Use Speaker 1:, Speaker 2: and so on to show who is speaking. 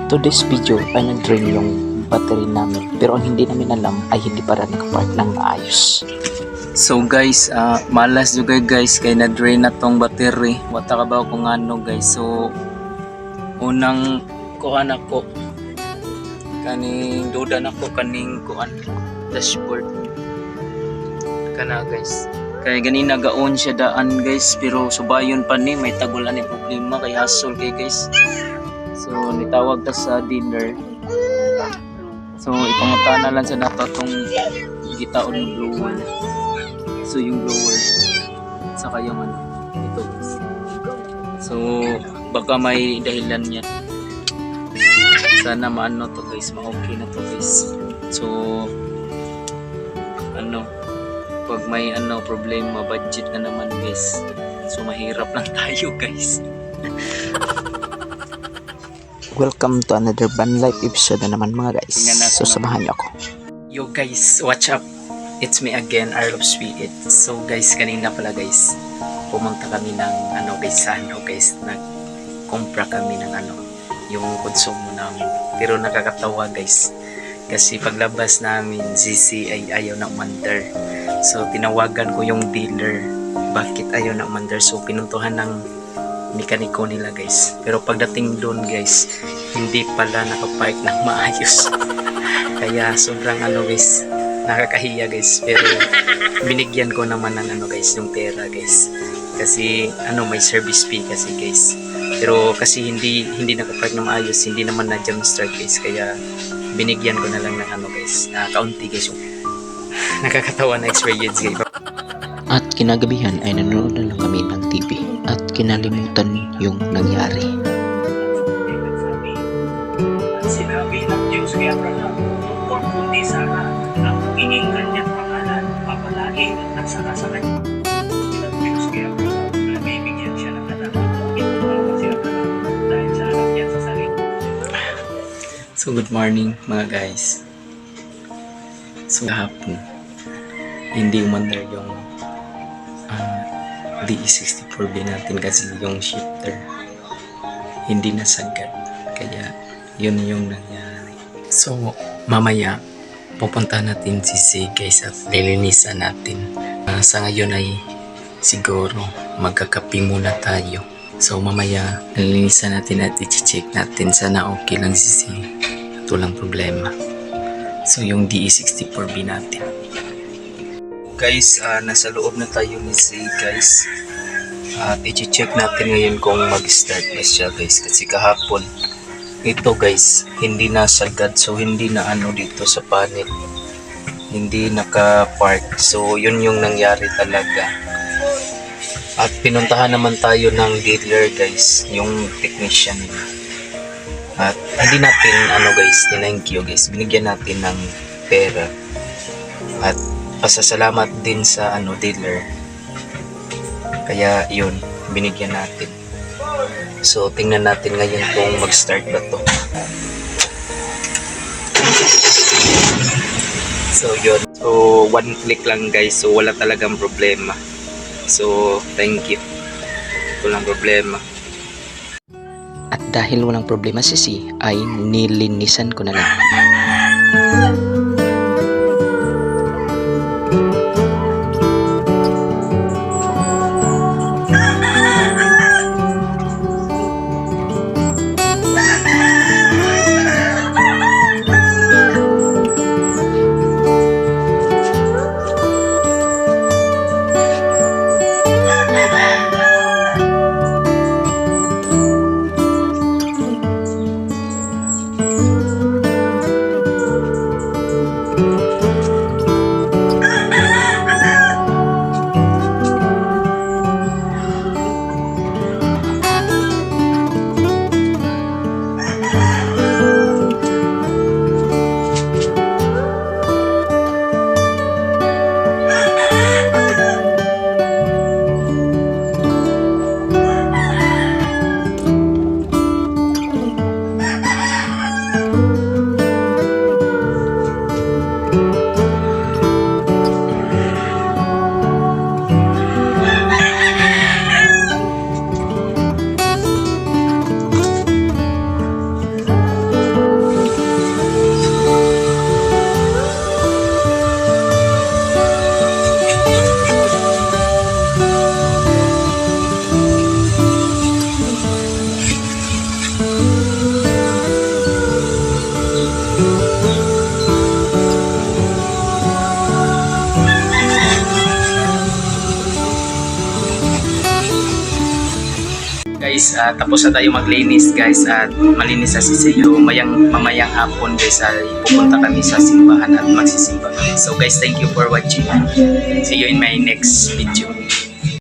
Speaker 1: To this video ay nag-drain yung battery namin, pero ang hindi namin alam ay hindi para nakapark ng maayos.
Speaker 2: So guys, malas juga guys kay na-drain na tong battery. Wata ka ba kung ano guys. So unang kuhan ako kaning duda na ko kaning kuhan dashboard kana guys. Kaya ganina gaon siya daan guys, pero subayon pa ni may tagulan ni problema kay hasol kay guys. So nitawag ta sa dealer. So ipangutan na lang sa nato tong gitaon ng blower. So yung blower saka yung ano ito guys. So baka may dahilan yan. Sana maano to guys, ma-okay na to guys. So ano, pag may ano problema, budget na naman guys. So mahirap lang tayo guys.
Speaker 1: Welcome to another Van Life episode na naman mga guys. So samahan niyo ako.
Speaker 2: Yo guys, watch up. It's me again, I love sweet it. So guys, kanina pala guys, pumunta kami ng ano guys, sa ano guys, nag-compra kami ng ano, yung konsumo namin. Pero nakakatawa guys, kasi paglabas namin, ZC ay ayaw na umandar. So tinawagan ko yung dealer, bakit ayaw na umandar. So pinuntuhan ng mekaniko nila guys. Pero pagdating doon guys, hindi pala nakapark ng maayos. Kaya sobrang ano guys, nakakahiya guys. Pero binigyan ko naman ng ano guys, yung pera guys. Kasi ano, may service fee kasi guys. Pero kasi hindi nakapark ng maayos, hindi naman na jump start guys. Kaya binigyan ko na lang ng ano guys, kaunti guys yung nakakatawa na experience guys.
Speaker 1: At kinagabihan ay nanonood na lang kami ng TV at kinalimutan yung nangyari.
Speaker 3: Sinabi ng Diyos kay Abraham, tungkol kundi sana ang magiging kanyang pangalan, papalagi at nagsaka sa kanya. Ng Diyos kay Abraham, na bibigyan siya ng anak at itutuwa si Abraham dahil sa anak niya sa sarili.
Speaker 2: So good morning mga guys. So kahapon, hindi umandar yung DE64B natin kasi yung shifter hindi nasagad, kaya yun yung nangyari. So mamaya pupunta natin si guys at lilinisan natin. Sa ngayon ay siguro magkakape muna tayo. So mamaya lilinisan natin at i-check natin, sana okay lang si at walang problema. So yung DE64B natin guys, nasa loob na tayo ni C guys. At i-check natin ngayon kung mag-start na siya guys, kasi kahapon ito guys hindi nasagad. So hindi na ano dito sa panel, hindi naka-park. So yun yung nangyari talaga. At pinuntahan naman tayo ng dealer guys, yung technician. At hindi natin ano guys, thank you guys, binigyan natin ng pera. At pasasalamat din sa ano dealer, kaya yun binigyan natin. So tingnan natin ngayon kung mag-start ba to. So yun, so one click lang guys, so wala talagang problema. So thank you, walang problema.
Speaker 1: At dahil walang problema si C, ay nilinisan ko na lang.
Speaker 2: guys, tapos na tayo maglinis guys at malinis sa sisiyo. Mamayang hapon guys ay pupunta kami sa simbahan at magsisimba kami. So guys, thank you for watching. See you in my next video.